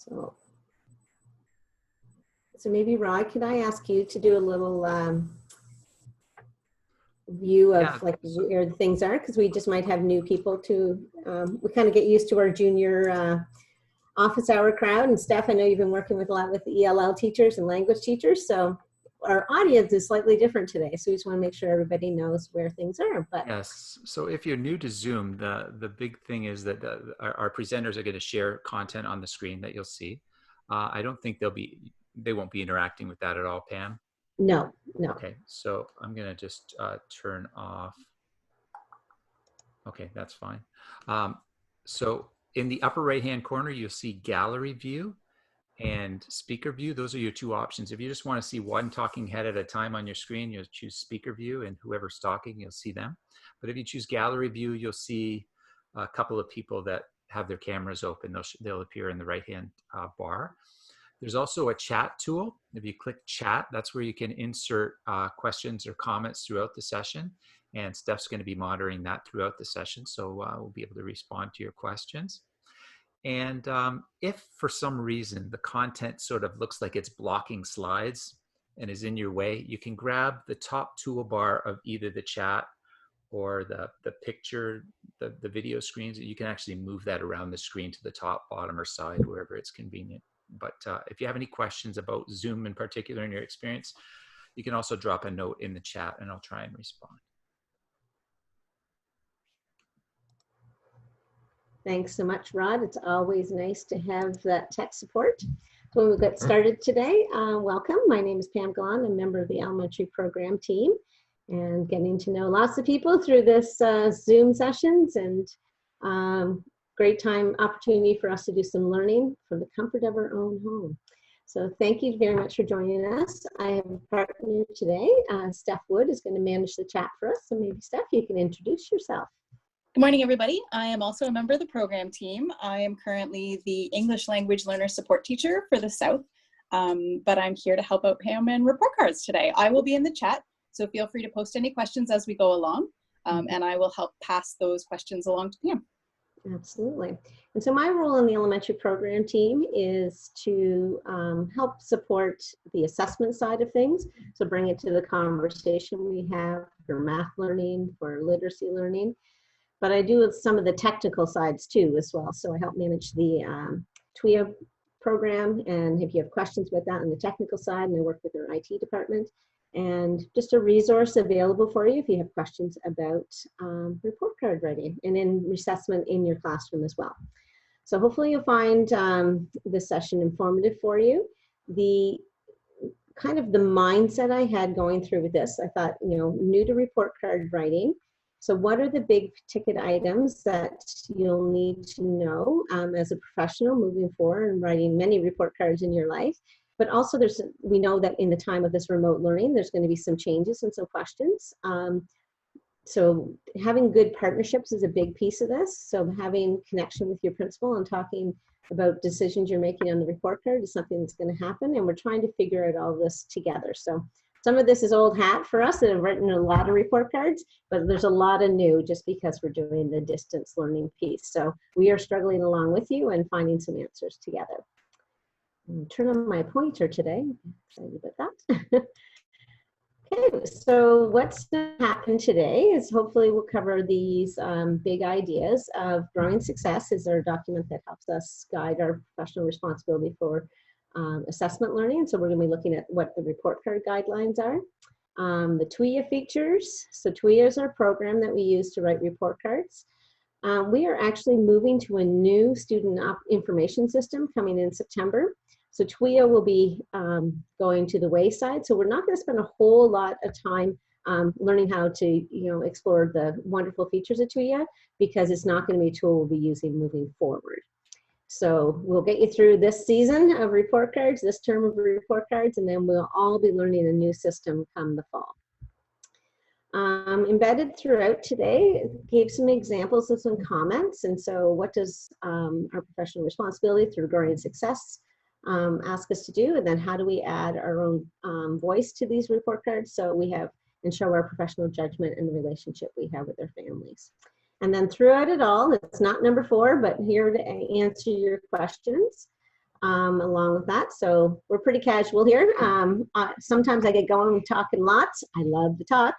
So maybe Rod, could I ask you to do a little view of like where the things are, because we just might have new people to, we kind of get used to our junior office hour crowd and stuff. I know you've been working with a lot with ELL teachers and language teachers, so our audience is slightly different today. So we just want to make sure everybody knows where things are. But yes, so if you're new to Zoom, the big thing is that our presenters are going to share content on the screen that you'll see. I don't think they won't be interacting with that at all, Pam. No. Okay, so I'm going to just turn off. Okay, that's fine. So in the upper right-hand corner, you'll see gallery view and speaker view. Those are your two options. If you just want to see one talking head at a time on your screen, you'll choose speaker view, and whoever's talking, you'll see them. But if you choose gallery view, you'll see a couple of people that have their cameras open. They'll appear in the right-hand bar. There's also a chat tool. If you click chat, that's where you can insert questions or comments throughout the session. And Steph's going to be monitoring that throughout the session. So we'll be able to respond to your questions. And if for some reason the content sort of looks like it's blocking slides and is in your way, you can grab the top toolbar of either the chat or the picture, the video screens. You can actually move that around the screen to the top, bottom, or side, wherever it's convenient. But if you have any questions about Zoom in particular in your experience, you can also drop a note in the chat and I'll try and respond. Thanks so much, Rod. It's always nice to have that tech support. So we'll get started today. Welcome. My name is Pam Gallant. I'm a member of the elementary program team and getting to know lots of people through this Zoom sessions, and great opportunity for us to do some learning from the comfort of our own home. So thank you very much for joining us. I have a partner today. Steph Wood is going to manage the chat for us. So maybe Steph, you can introduce yourself. Good morning, everybody. I am also a member of the program team. I am currently the English language learner support teacher for the South, but I'm here to help out Pam and report cards today. I will be in the chat, so feel free to post any questions as we go along, and I will help pass those questions along to Pam. Absolutely. And so my role in the elementary program team is to help support the assessment side of things. So bring it to the conversation we have for math learning, for literacy learning. But I do some of the technical sides too as well. So I help manage the TWEA program. And if you have questions about that on the technical side, and I work with our IT department. And just a resource available for you if you have questions about report card writing and in assessment in your classroom as well. So hopefully you'll find this session informative for you. The kind of the mindset I had going through with this, I thought, new to report card writing. So what are the big ticket items that you'll need to know as a professional moving forward and writing many report cards in your life? But also we know that in the time of this remote learning, there's going to be some changes and some questions. So having good partnerships is a big piece of this. So having connection with your principal and talking about decisions you're making on the report card is something that's going to happen. And we're trying to figure out all this together. So some of this is old hat for us that have written a lot of report cards, but there's a lot of new just because we're doing the distance learning piece. So we are struggling along with you and finding some answers together. Turn on my pointer today. Excited about that. Okay, so what's going to happen today is hopefully we'll cover these big ideas of growing success is our document that helps us guide our professional responsibility for assessment learning. So we're going to be looking at what the report card guidelines are. The TWEA features. So TWEA is our program that we use to write report cards. We are actually moving to a new student information system coming in September. So TWEA will be going to the wayside. So we're not going to spend a whole lot of time learning how to explore the wonderful features of TWEA, because it's not going to be a tool we'll be using moving forward. So we'll get you through this season of report cards, this term of report cards, and then we'll all be learning a new system come the fall. Embedded throughout today, gave some examples of some comments. And so what does our professional responsibility through growing success ask us to do? And then how do we add our own voice to these report cards so we have and show our professional judgment and the relationship we have with our families. And then throughout it all, it's not number 4, but here to answer your questions. along with that. So we're pretty casual here. Sometimes I get going talking lots. I love to talk.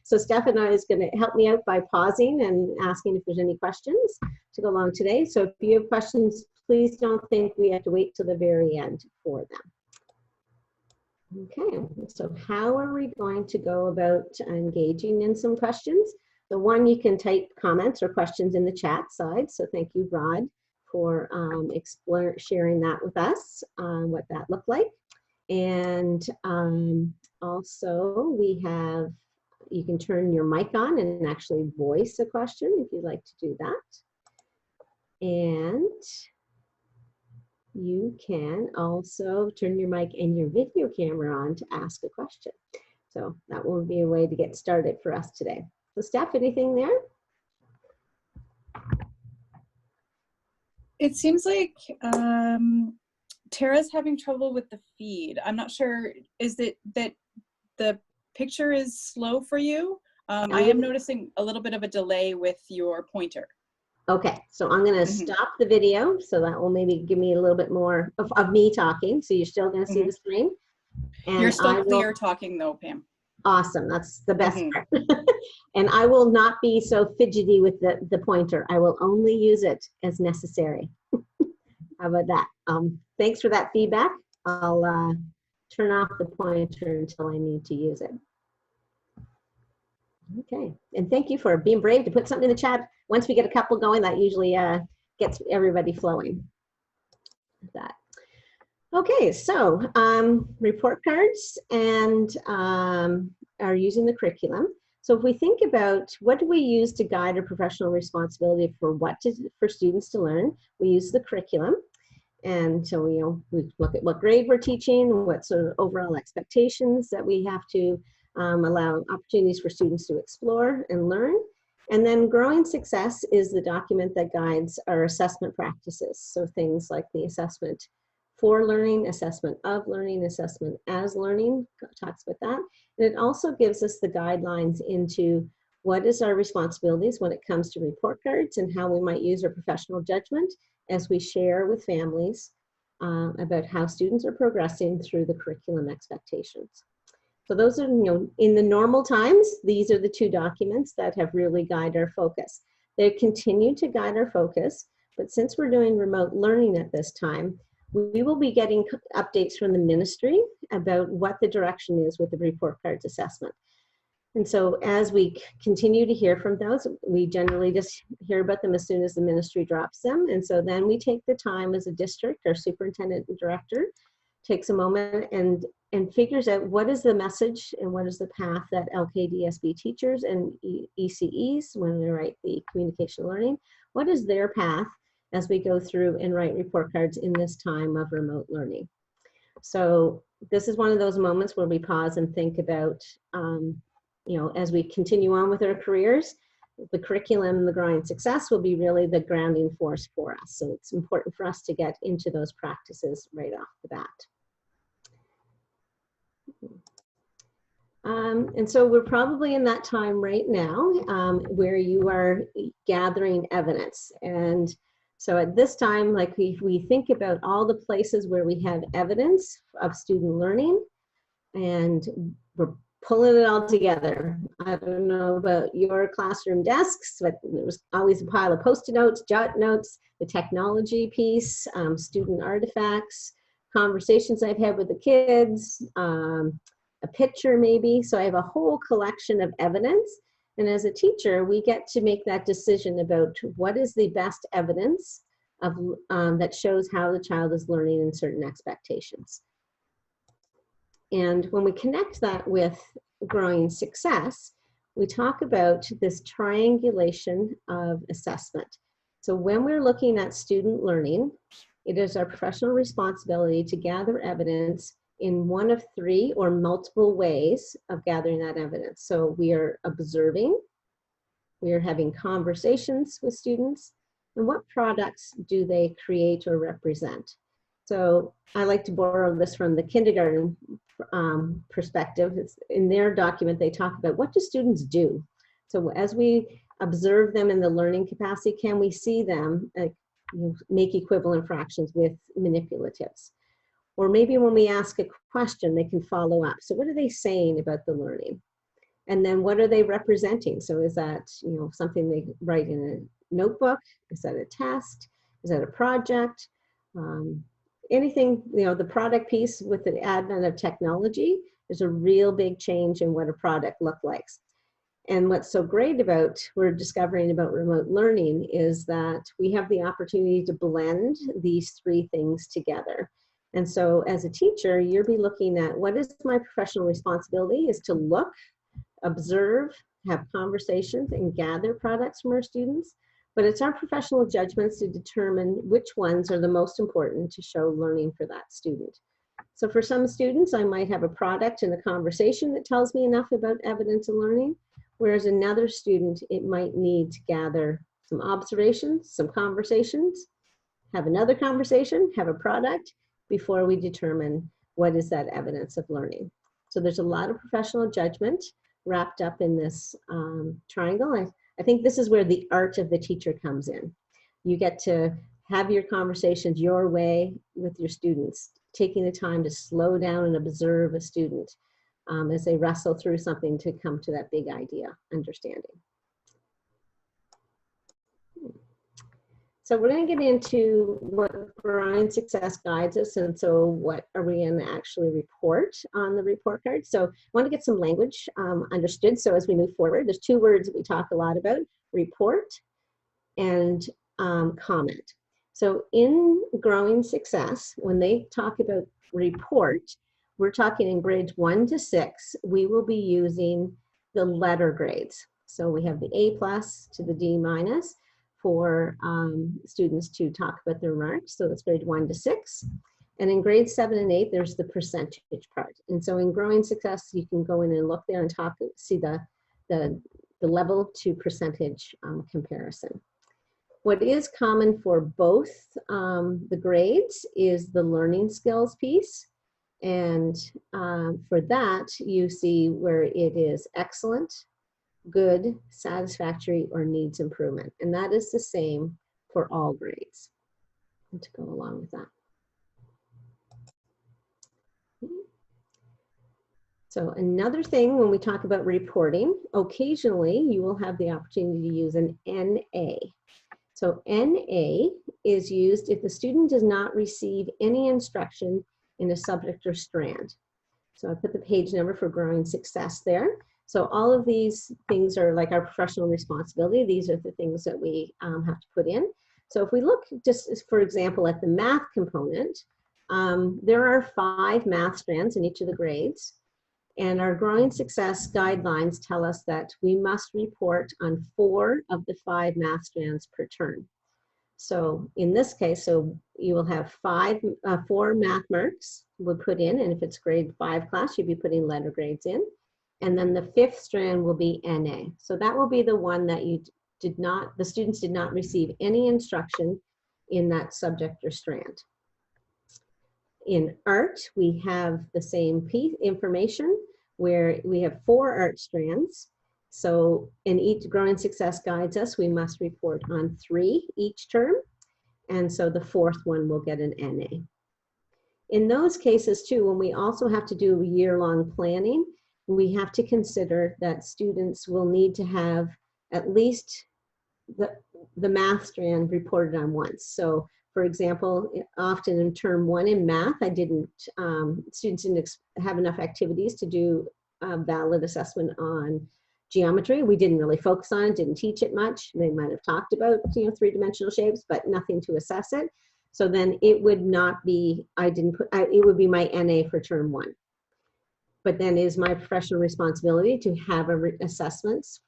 So Stefano is going to help me out by pausing and asking if there's any questions to go along today. So if you have questions, please don't think we have to wait till the very end for them. Okay, so how are we going to go about engaging in some questions? So one, you can type comments or questions in the chat side. So thank you, Rod, for sharing that with us, what that looked like. And also we have, you can turn your mic on and actually voice a question if you'd like to do that. And you can also turn your mic and your video camera on to ask a question. So that will be a way to get started for us today. So Steph, anything there? It seems like Tara's having trouble with the feed. I'm not sure, is it that the picture is slow for you? I am noticing a little bit of a delay with your pointer. Okay, so I'm gonna stop the video, so that will maybe give me a little bit more of me talking, so you're still gonna see the screen. And you're still clear talking though, Pam. Awesome, that's the best part. And I will not be so fidgety with the pointer. I will only use it as necessary. How about that? Thanks for that feedback. I'll turn off the pointer until I need to use it. Okay, and thank you for being brave to put something in the chat. Once we get a couple going, that usually gets everybody flowing. That. Okay, so report cards and are using the curriculum. So if we think about what do we use to guide our professional responsibility for for students to learn, we use the curriculum. And so, we look at what grade we're teaching, what sort of overall expectations that we have to allow opportunities for students to explore and learn. And then Growing Success is the document that guides our assessment practices. So things like the assessment for learning, assessment of learning, assessment as learning, talks about that. And it also gives us the guidelines into what is our responsibilities when it comes to report cards and how we might use our professional judgment as we share with families about how students are progressing through the curriculum expectations. So those are, in the normal times, these are the two documents that have really guided our focus. They continue to guide our focus, but since we're doing remote learning at this time, we will be getting updates from the ministry about what the direction is with the report cards assessment. And so as we continue to hear from those, we generally just hear about them as soon as the ministry drops them. And so then we take the time as a district, our superintendent and director takes a moment and figures out what is the message and what is the path that LKDSB teachers and ECEs, when they write the communication learning, what is their path as we go through and write report cards in this time of remote learning. So this is one of those moments where we pause and think about, as we continue on with our careers, the curriculum, the Growing Success will be really the grounding force for us. So it's important for us to get into those practices right off the bat. And so we're probably in that time right now where you are gathering evidence. And so at this time, like we think about all the places where we have evidence of student learning, and we're pulling it all together. I don't know about your classroom desks, but there was always a pile of Post-it notes, jot notes, the technology piece, student artifacts, conversations I've had with the kids, a picture maybe. So I have a whole collection of evidence. And as a teacher, we get to make that decision about what is the best evidence of that shows how the child is learning in certain expectations. And when we connect that with Growing Success, we talk about this triangulation of assessment. So when we're looking at student learning, it is our professional responsibility to gather evidence in one of three or multiple ways of gathering that evidence. So we are observing, we are having conversations with students, and what products do they create or represent? So I like to borrow this from the kindergarten perspective. It's in their document, they talk about what do students do? So as we observe them in the learning capacity, can we see them? Like, make equivalent fractions with manipulatives. Or maybe when we ask a question, they can follow up. So what are they saying about the learning? And then what are they representing? So is that, something they write in a notebook? Is that a test? Is that a project? Anything, the product piece with the advent of technology, there's a real big change in what a product looks like. And what's so great about, we're discovering about remote learning is that we have the opportunity to blend these three things together. And so as a teacher, you'll be looking at what is my professional responsibility is to look, observe, have conversations, and gather products from our students. But it's our professional judgments to determine which ones are the most important to show learning for that student. So for some students, I might have a product and a conversation that tells me enough about evidence of learning, whereas another student, it might need to gather some observations, some conversations, have another conversation, have a product, before we determine what is that evidence of learning. So there's a lot of professional judgment wrapped up in this triangle. I think this is where the art of the teacher comes in. You get to have your conversations your way with your students, taking the time to slow down and observe a student as they wrestle through something to come to that big idea, understanding. So we're going to get into what Growing Success guides us, and so what are we going to actually report on the report card. So I want to get some language understood. So as we move forward, there's two words that we talk a lot about: report and comment. So in Growing Success, when they talk about report, we're talking in grades 1 to 6, we will be using the letter grades. So we have the A+ to the D- for students to talk about their marks. So that's grade 1 to 6. And in grade 7 and 8, there's the percentage part. And so in Growing Success, you can go in and look there and see the level to percentage comparison. What is common for both the grades is the learning skills piece. And for that, you see where it is excellent, good, satisfactory, or needs improvement. And that is the same for all grades. And to go along with that. So another thing when we talk about reporting, occasionally you will have the opportunity to use an NA. So NA is used if the student does not receive any instruction in a subject or strand. So I put the page number for Growing Success there. So all of these things are like our professional responsibility. These are the things that we have to put in. So if we look just, for example, at the math component, there are 5 math strands in each of the grades. And our Growing Success guidelines tell us that we must report on 4 of the 5 math strands per term. So in this case, so you will have 4 math marks we'll put in, and if it's grade 5 class, you'll be putting letter grades in. And then the 5th strand will be NA. So that will be the one that the students did not receive any instruction in that subject or strand. In art, we have the same piece information where we have 4 art strands. So in each Growing Success guides us, we must report on 3 each term. And so the 4th one will get an NA. In those cases too, when we also have to do year-long planning, we have to consider that students will need to have at least the math strand reported on once. So for example, often in term 1 in math, students didn't have enough activities to do a valid assessment on geometry. We didn't really focus on it, didn't teach it much. They might have talked about 3-dimensional shapes, but nothing to assess it. So then it would not be, it would be my NA for term 1. But then it is my professional responsibility to have assessments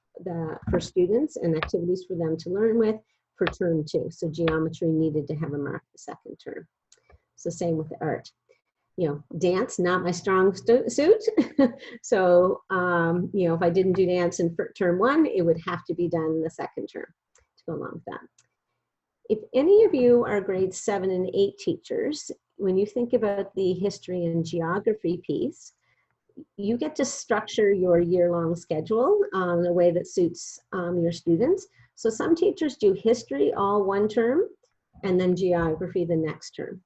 for students and activities for them to learn with for term 2. So geometry needed to have a mark the 2nd term. So same with the art. Dance, not my strong suit. So, if I didn't do dance in term 1, it would have to be done in the 2nd term to go along with that. If any of you are grade 7 and 8 teachers, when you think about the history and geography piece, you get to structure your year-long schedule in a way that suits your students. So some teachers do history all one term, and then geography the next term.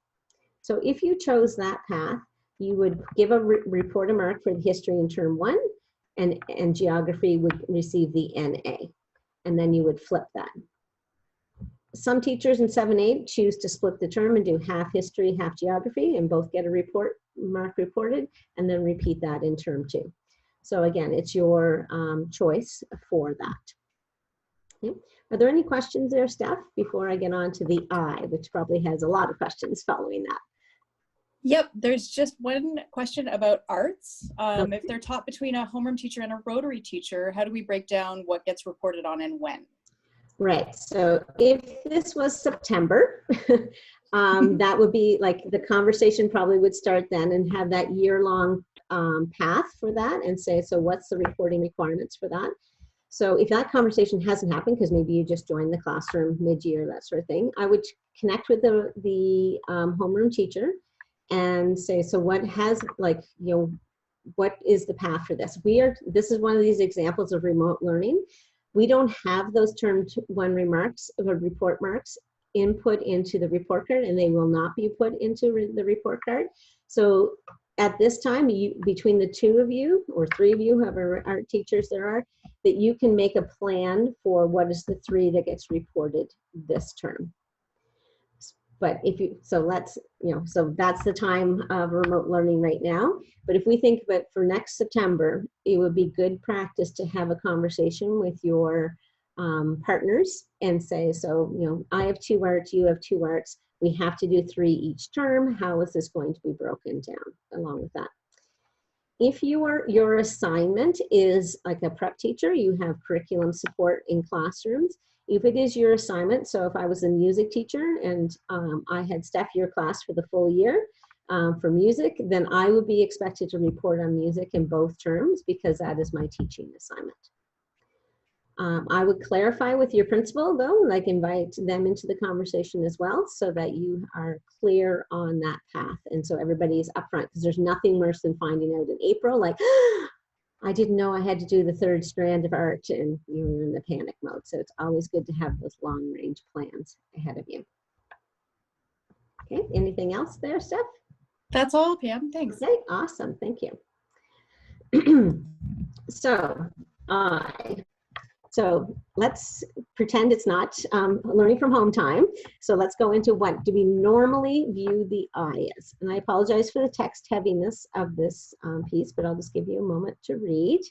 So if you chose that path, you would give a report a mark for the history in term 1, and geography would receive the NA, and then you would flip that. Some teachers in 7-8 choose to split the term and do half history, half geography, and both get a report mark reported, and then repeat that in term 2. So again, it's your choice for that. Okay. Are there any questions there, Steph, before I get on to the I, which probably has a lot of questions following that? Yep, there's just one question about arts. If they're taught between a homeroom teacher and a Rotary teacher, how do we break down what gets reported on and when? Right, so if this was September, that would be like the conversation probably would start then and have that year-long path for that and say, so what's the reporting requirements for that? So if that conversation hasn't happened, because maybe you just joined the classroom mid-year, that sort of thing, I would connect with the homeroom teacher and say, so what has, like, you know, what is the path for this? This is one of these examples of remote learning. We don't have those term 1 remarks, or report marks, input into the report card, and they will not be put into the report card. So at this time, between the 2 of you, or 3 of you, whoever art teachers there are, that you can make a plan for what is the 3 that gets reported this term. But if you, so let's, you know, so that's the time of remote learning right now. But if we think about for next September, it would be good practice to have a conversation with your partners and say, so, you know, I have 2 arts, you have 2 arts. We have to do 3 each term. How is this going to be broken down along with that? If your assignment is like a prep teacher, you have curriculum support in classrooms. If it is your assignment, so if I was a music teacher and I had Steph, your class for the full year for music, then I would be expected to report on music in both terms because that is my teaching assignment. I would clarify with your principal though, like invite them into the conversation as well so that you are clear on that path. And so everybody is upfront, because there's nothing worse than finding out in April, like, I didn't know I had to do the 3rd strand of art, and you're in the panic mode. So it's always good to have those long range plans ahead of you. Okay, anything else there, Steph? That's all, Pam, thanks. Okay, awesome, thank you. So let's pretend it's not learning from home time. So let's go into what do we normally view the I as. And I apologize for the text heaviness of this piece, but I'll just give you a moment to read.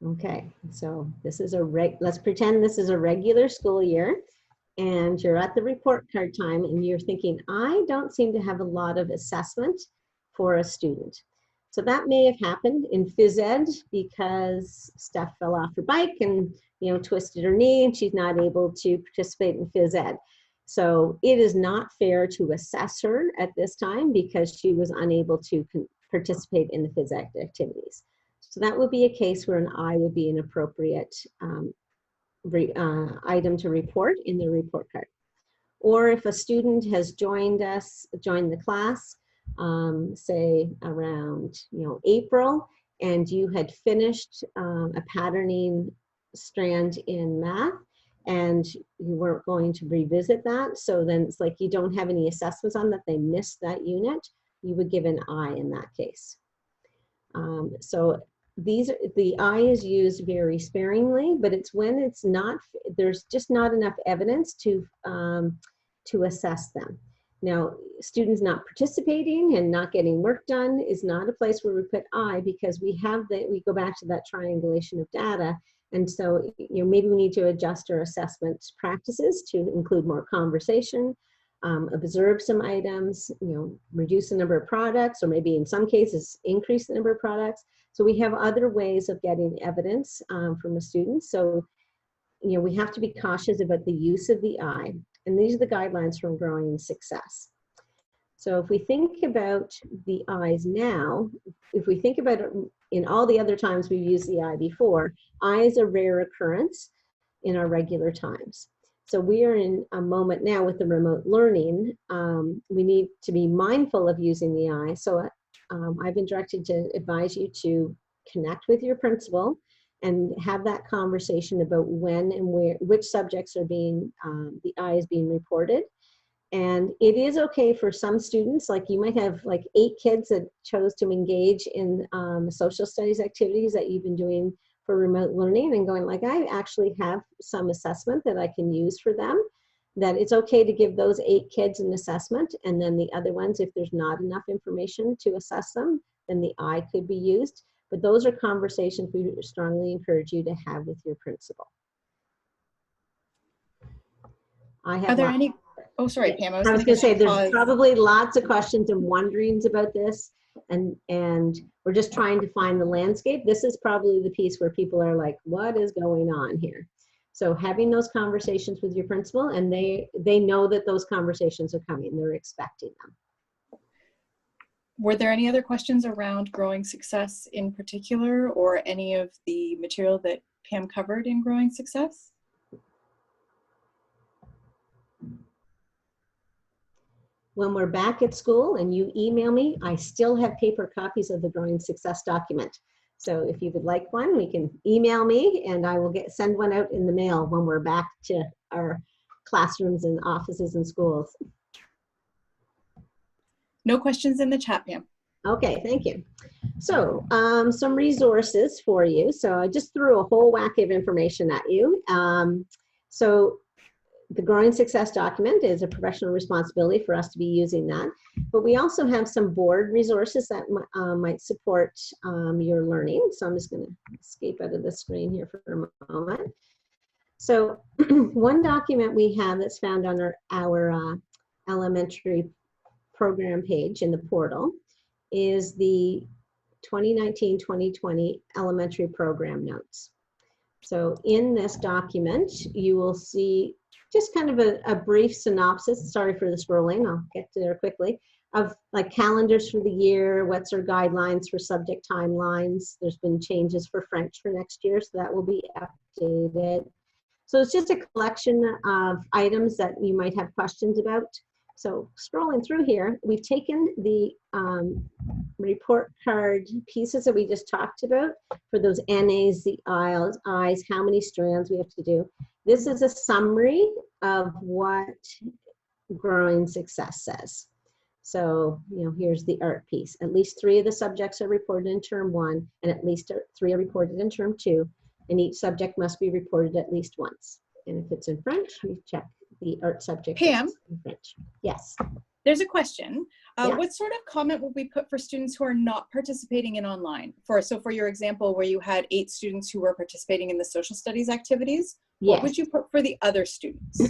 Okay, so this is let's pretend this is a regular school year and you're at the report card time and you're thinking, I don't seem to have a lot of assessment for a student. So that may have happened in phys ed because Steph fell off her bike and, you know, twisted her knee and she's not able to participate in phys ed. So it is not fair to assess her at this time because she was unable to participate in the phys ed activities. So that would be a case where an I would be an appropriate item to report in the report card. Or if a student has joined the class, say around, you know, April, and you had finished a patterning strand in math, and you weren't going to revisit that, so then it's like you don't have any assessments on that, they missed that unit, you would give an I in that case. So the I is used very sparingly, but it's when it's not, there's just not enough evidence to assess them. Now, students not participating and not getting work done is not a place where we put I, because we go back to that triangulation of data. And so, you know, maybe we need to adjust our assessment practices to include more conversation, observe some items, you know, reduce the number of products, or maybe in some cases, increase the number of products. So we have other ways of getting evidence from a student. So, you know, we have to be cautious about the use of the I. And these are the guidelines from Growing Success. So if we think about the I's now, if we think about in all the other times we've used the I before, I is a rare occurrence in our regular times. So we are in a moment now with the remote learning. We need to be mindful of using the I. So I've been directed to advise you to connect with your principal and have that conversation about when and where, which subjects are being, the I is being reported. And it is okay for some students, like you might have like 8 kids that chose to engage in social studies activities that you've been doing for remote learning and going like, I actually have some assessment that I can use for them, that it's okay to give those 8 kids an assessment. And then the other ones, if there's not enough information to assess them, then the I could be used. But those are conversations we strongly encourage you to have with your principal. Are there any, oh, sorry, Pam. I was going to say, there's probably lots of questions and wonderings about this. And we're just trying to find the landscape. This is probably the piece where people are like, what is going on here? So having those conversations with your principal, and they know that those conversations are coming. They're expecting them. Were there any other questions around growing success in particular, or any of the material that Pam covered in growing success? When we're back at school and you email me, I still have paper copies of the Growing Success document. So if you would like one, we can email me and I will send one out in the mail when we're back to our classrooms and offices and schools. No questions in the chat, Pam. Okay, thank you. So some resources for you. So I just threw a whole whack of information at you. So the Growing Success document is a professional responsibility for us to be using that. But we also have some board resources that might support your learning. So I'm just going to escape out of the screen here for a moment. So one document we have that's found on our elementary program page in the portal is the 2019-2020 elementary program notes. So in this document, you will see just kind of a brief synopsis, sorry for the scrolling, I'll get to there quickly, of like calendars for the year, what's our guidelines for subject timelines. There's been changes for French for next year, so that will be updated. So it's just a collection of items that you might have questions about. So scrolling through here, we've taken the report card pieces that we just talked about for those NAs, the I's, how many strands we have to do. This is a summary of what Growing Success says. So, you know, here's the art piece. At least 3 of the subjects are reported in term 1, and at least 3 are reported in term 2, and each subject must be reported at least once. And if it's in French, we check the art subject. Pam? In French. Yes. There's a question. Yeah. What sort of comment would we put for students who are not participating in online? So for your example, where you had 8 students who were participating in the social studies activities, yes. What would you put for the other students?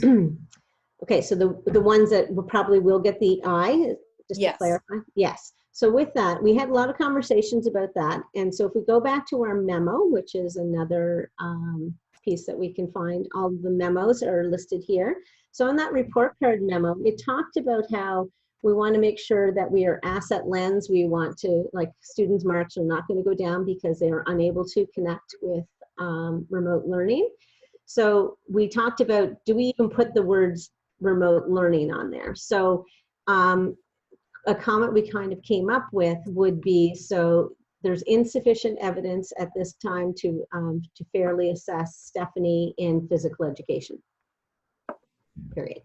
Okay, so the ones that probably will get the I, just yes. to clarify. Yes. So with that, we had a lot of conversations about that. And so if we go back to our memo, which is another piece that we can find, all the memos are listed here. So on that report card memo, it talked about how we want to make sure that we are asset lens. We want to, like, students' marks are not going to go down because they are unable to connect with remote learning. So we talked about, do we even put the words remote learning on there? So a comment we kind of came up with would be, so there's insufficient evidence at this time to fairly assess Stephanie in physical education, period.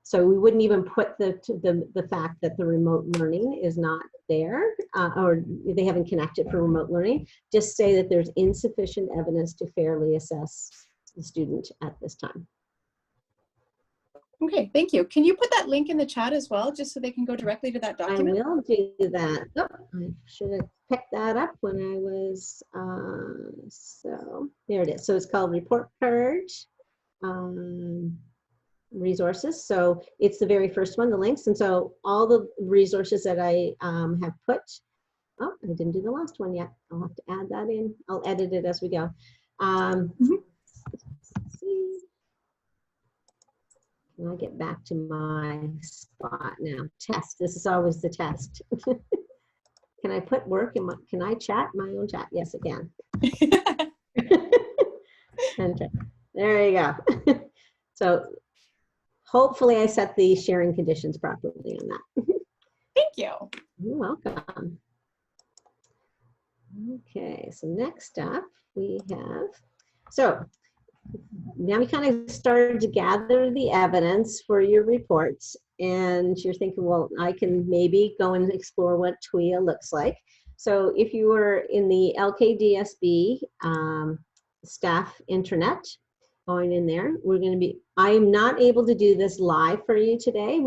So we wouldn't even put the fact that the remote learning is not there, or they haven't connected for remote learning. Just say that there's insufficient evidence to fairly assess the student at this time. Okay, thank you. Can you put that link in the chat as well, just so they can go directly to that document? I will do that. Oh, I should have picked that up when I was, so there it is. So it's called Report Card Resources. So it's the very first one, the links. And so all the resources that I have put, oh, I didn't do the last one yet. I'll have to add that in. I'll edit it as we go. Let's see. Can I get back to my spot now? Test. This is always the test. can I put work in my, can I chat my own chat? Yes, I can. Enter. There you go. So hopefully I set the sharing conditions properly on that. Thank you. You're welcome. Okay, so next up we have, so now we kind of started to gather the evidence for your reports, and you're thinking, well, I can maybe go and explore what TWEA looks like. So if you were in the LKDSB staff intranet, going in there, we're going to be, I'm not able to do this live for you today.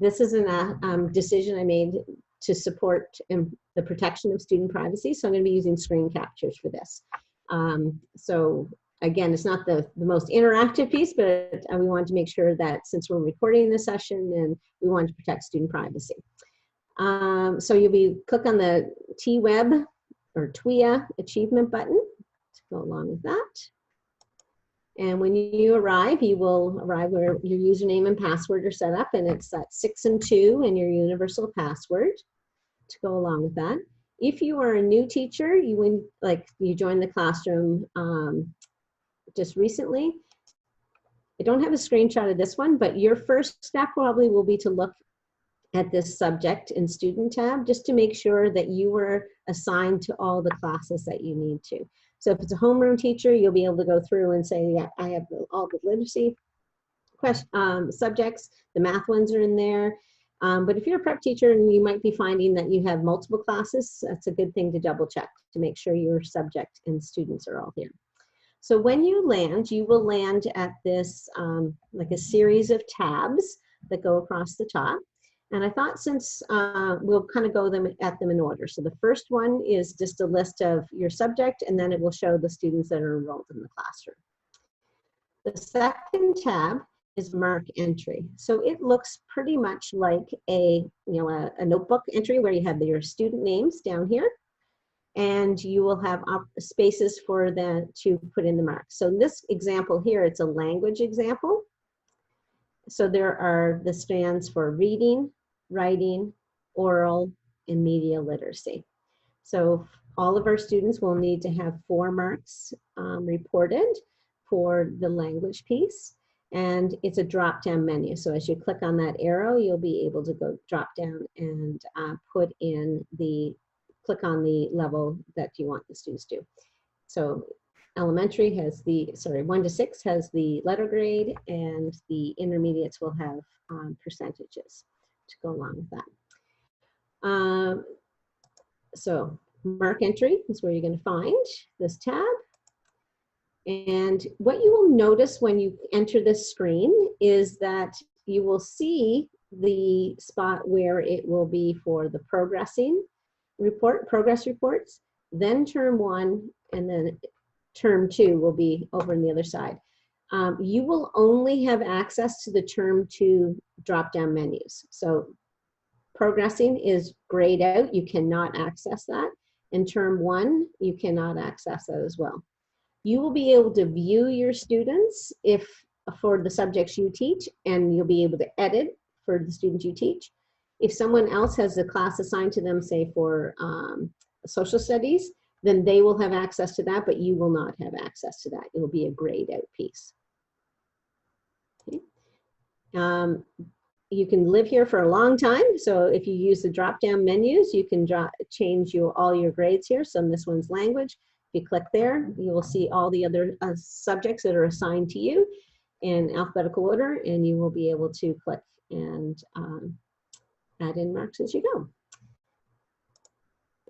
This isn't a decision I made to support the protection of student privacy, so I'm going to be using screen captures for this. So again, it's not the most interactive piece, but we wanted to make sure that since we're recording this session, and we wanted to protect student privacy. So you'll click on the TWEB or TWEA achievement button to go along with that. And when you arrive, you will arrive where your username and password are set up, and it's that 6 and 2 and your universal password to go along with that. If you are a new teacher, you joined the classroom just recently, I don't have a screenshot of this one, but your first step probably will be to look at this subject and student tab just to make sure that you were assigned to all the classes that you need to. So if it's a homeroom teacher, you'll be able to go through and say, yeah, I have all the literacy subjects, the math ones are in there. But if you're a prep teacher and you might be finding that you have multiple classes, that's a good thing to double check to make sure your subject and students are all here. So when you land, you will land at this, like a series of tabs that go across the top. And I thought since we'll kind of go at them in order. So the first one is just a list of your subject, and then it will show the students that are enrolled in the classroom. The second tab is mark entry. So it looks pretty much like a notebook entry where you have your student names down here, and you will have spaces for them to put in the marks. So in this example here, it's a language example. So there are the strands for reading, writing, oral, and media literacy. So all of our students will need to have 4 marks reported for the language piece. And it's a drop-down menu. So as you click on that arrow, you'll be able to go drop down and click on the level that you want the students to. So elementary has 1 to 6 has the letter grade, and the intermediates will have percentages to go along with that. So mark entry is where you're going to find this tab. And what you will notice when you enter this screen is that you will see the spot where it will be for the progress reports, then term 1, and then term 2 will be over on the other side. You will only have access to the term 2 drop-down menus. So progressing is grayed out. You cannot access that. And term 1, you cannot access that as well. You will be able to view your students for the subjects you teach, and you'll be able to edit for the students you teach. If someone else has a class assigned to them, say for social studies, then they will have access to that, but you will not have access to that. It will be a grayed out piece. Okay. You can live here for a long time. So if you use the drop-down menus, you can change all your grades here. So this one's language. If you click there, you will see all the other subjects that are assigned to you in alphabetical order, and you will be able to click and add in marks as you go.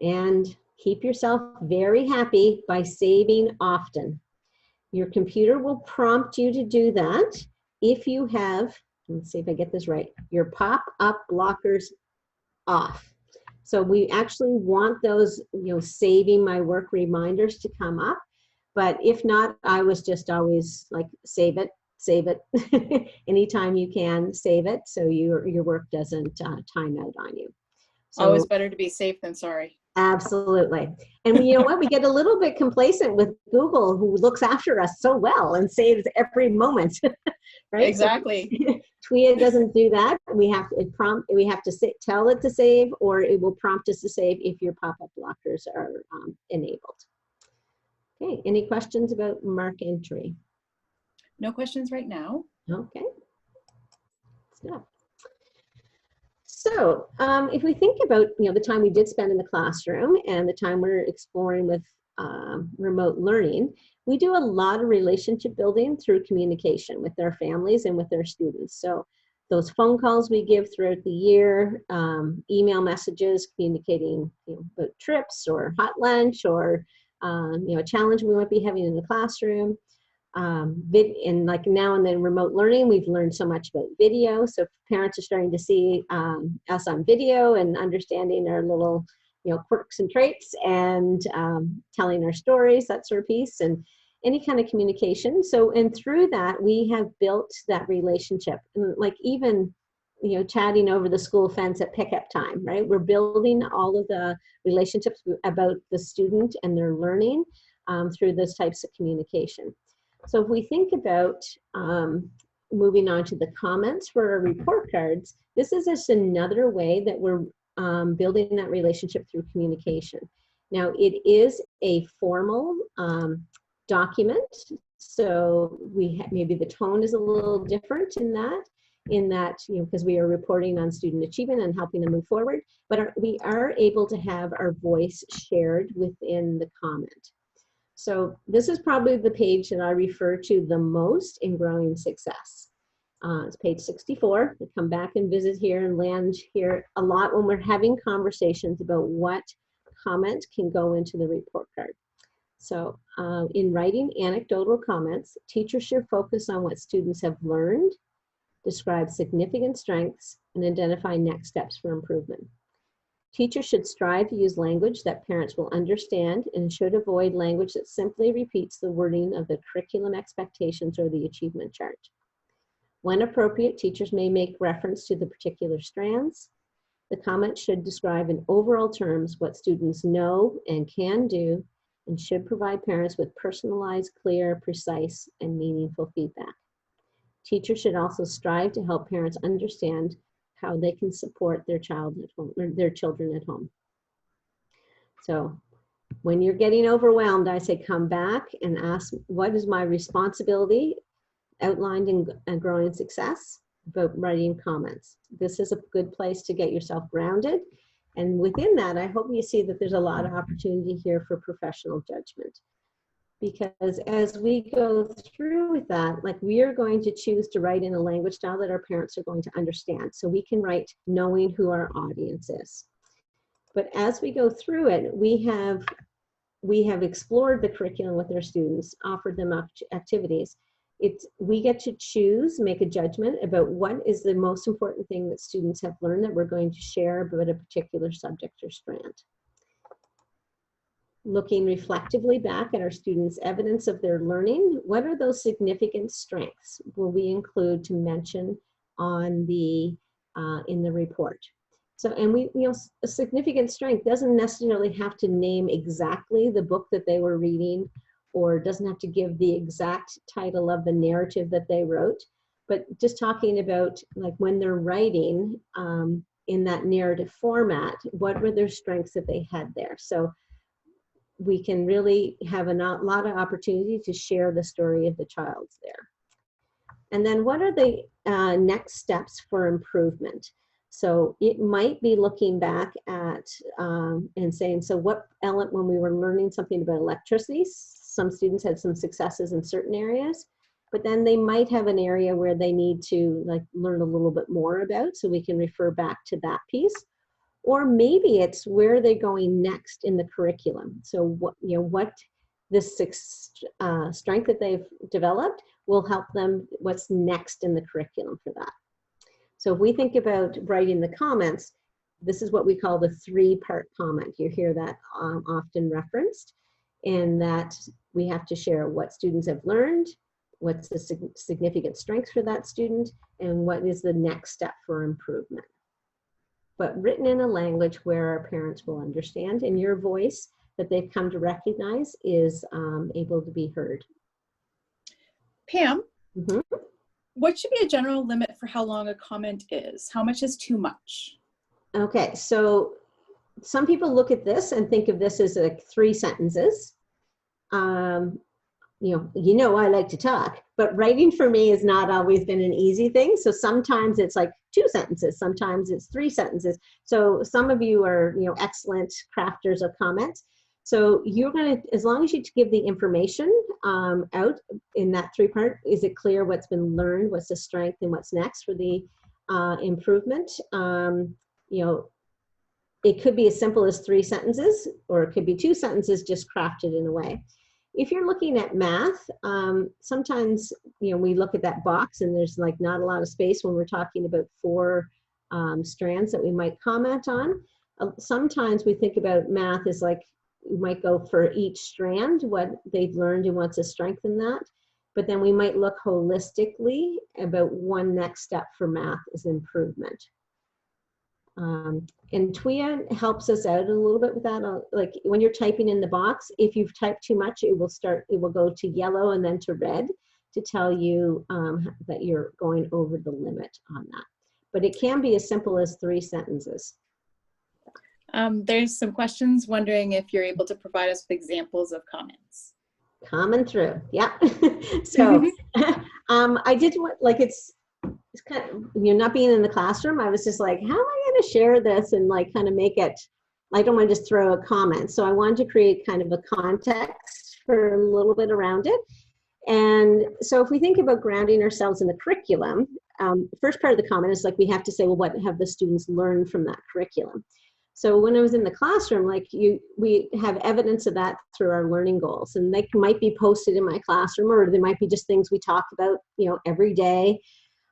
And keep yourself very happy by saving often. Your computer will prompt you to do that if you have, let's see if I get this right, your pop-up blockers off. So we actually want those, saving my work reminders to come up. But if not, I was just always like, save it. Anytime you can, save it so your work doesn't time out on you. So, always better to be safe than sorry. Absolutely. And you know what? We get a little bit complacent with Google, who looks after us so well and saves every moment, right? Exactly. So, TWEA doesn't do that. We have to tell it to save, or it will prompt us to save if your pop-up blockers are enabled. Okay, any questions about mark entry? No questions right now. Okay. So if we think about the time we did spend in the classroom and the time we're exploring with remote learning, we do a lot of relationship building through communication with their families and with their students. So those phone calls we give throughout the year, email messages communicating about trips or hot lunch or a challenge we might be having in the classroom. And like now and then remote learning, we've learned so much about video. So parents are starting to see us on video and understanding our little quirks and traits and telling our stories, that sort of piece, and any kind of communication. So, and through that, we have built that relationship, and like even chatting over the school fence at pickup time, right? We're building all of the relationships about the student and their learning through those types of communication. So if we think about moving on to the comments for our report cards, this is just another way that we're building that relationship through communication. Now, it is a formal document, so maybe the tone is a little different in that because we are reporting on student achievement and helping them move forward, but we are able to have our voice shared within the comment. So this is probably the page that I refer to the most in Growing Success. It's page 64. I come back and visit here and land here a lot when we're having conversations about what comment can go into the report card. So in writing anecdotal comments, teachers should focus on what students have learned, describe significant strengths, and identify next steps for improvement. Teachers should strive to use language that parents will understand and should avoid language that simply repeats the wording of the curriculum expectations or the achievement chart. When appropriate, teachers may make reference to the particular strands. The comment should describe in overall terms what students know and can do and should provide parents with personalized, clear, precise, and meaningful feedback. Teachers should also strive to help parents understand how they can support their child at home or their children at home. So when you're getting overwhelmed, I say come back and ask, what is my responsibility outlined in Growing Success about writing comments? This is a good place to get yourself grounded. And within that, I hope you see that there's a lot of opportunity here for professional judgment. Because as we go through with that, like we are going to choose to write in a language style that our parents are going to understand. So we can write knowing who our audience is. But as we go through it, we have explored the curriculum with our students, offered them activities. We get to choose, make a judgment about what is the most important thing that students have learned that we're going to share about a particular subject or strand. Looking reflectively back at our students' evidence of their learning, what are those significant strengths will we include to mention on the in the report? So, and a significant strength doesn't necessarily have to name exactly the book that they were reading, or doesn't have to give the exact title of the narrative that they wrote, but just talking about like when they're writing in that narrative format, what were their strengths that they had there? So we can really have a lot of opportunity to share the story of the child there. And then what are the next steps for improvement? So it might be looking back at and saying, so what element, when we were learning something about electricity, some students had some successes in certain areas, but then they might have an area where they need to like learn a little bit more about, so we can refer back to that piece. Or maybe it's where they're going next in the curriculum. So what this strength that they've developed will help them, what's next in the curriculum for that. So if we think about writing the comments, this is what we call the 3-part comment. You hear that often referenced, in that we have to share what students have learned, what's the significant strengths for that student, and what is the next step for improvement. But written in a language where our parents will understand, and your voice that they've come to recognize is able to be heard. Pam, What should be a general limit for how long a comment is? How much is too much? Okay, so some people look at this and think of this as like 3 sentences. You know, I like to talk, but writing for me has not always been an easy thing. So sometimes it's like 2 sentences, sometimes it's 3 sentences. So some of you are, excellent crafters of comments. So you're going to, as long as you give the information out in that 3-part, is it clear what's been learned, what's the strength, and what's next for the improvement? It could be as simple as 3 sentences, or it could be 2 sentences just crafted in a way. If you're looking at math, sometimes, we look at that box and there's like not a lot of space when we're talking about 4 strands that we might comment on. Sometimes we think about math as like, we might go for each strand, what they've learned and what's a strength in that. But then we might look holistically about one next step for math is improvement. And TWEA helps us out a little bit with that. Like when you're typing in the box, if you've typed too much, it will go to yellow and then to red to tell you that you're going over the limit on that. But it can be as simple as 3 sentences. There's some questions wondering if you're able to provide us with examples of comments. Coming through, yeah. So I did what, like it's kind of, not being in the classroom, I was just like, how am I going to share this and like kind of make it, I don't want to just throw a comment. So I wanted to create kind of a context for a little bit around it. And so if we think about grounding ourselves in the curriculum, first part of the comment is like, we have to say, well, what have the students learned from that curriculum? So when I was in the classroom, like we have evidence of that through our learning goals, and they might be posted in my classroom, or they might be just things we talk about, every day.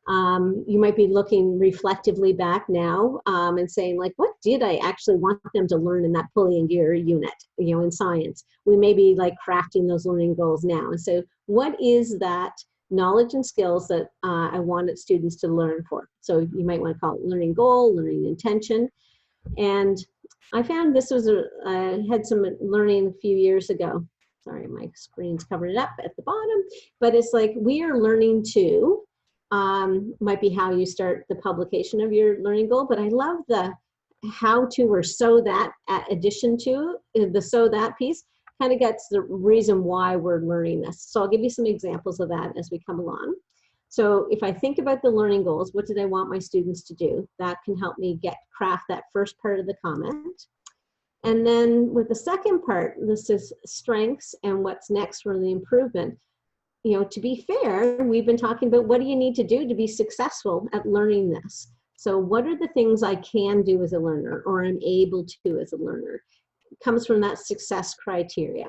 You might be looking reflectively back now and saying like, what did I actually want them to learn in that pulley and gear unit, in science? We may be like crafting those learning goals now. And so what is that knowledge and skills that I wanted students to learn for? So you might want to call it learning goal, learning intention. And I found this was I had some learning a few years ago. Sorry, my screen's covered it up at the bottom, but it's like we are learning to, might be how you start the publication of your learning goal, but I love the how to or so that addition to, the so that piece kind of gets the reason why we're learning this. So I'll give you some examples of that as we come along. So if I think about the learning goals, what did I want my students to do? That can help me craft that first part of the comment. And then with the second part, this is strengths and what's next for the improvement. To be fair, we've been talking about what do you need to do to be successful at learning this? So what are the things I can do as a learner or I'm able to as a learner? It comes from that success criteria.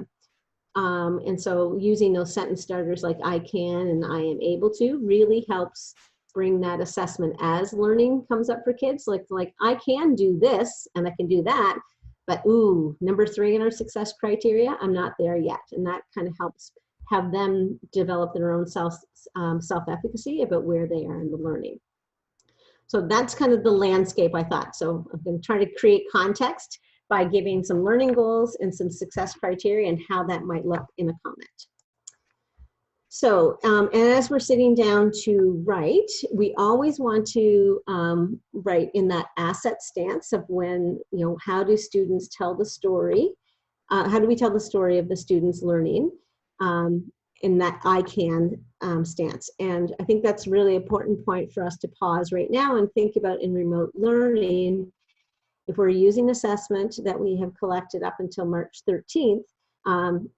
And so using those sentence starters like I can and I am able to really helps bring that assessment as learning comes up for kids. Like I can do this and I can do that, but ooh, number 3 in our success criteria, I'm not there yet. And that kind of helps have them develop their own self-efficacy about where they are in the learning. So that's kind of the landscape I thought. So I'm going to try to create context by giving some learning goals and some success criteria and how that might look in a comment. So, and as we're sitting down to write, we always want to write in that asset stance of when, how do students tell the story? How do we tell the story of the students learning in that I can stance? And I think that's a really important point for us to pause right now and think about in remote learning. If we're using assessment that we have collected up until March 13th,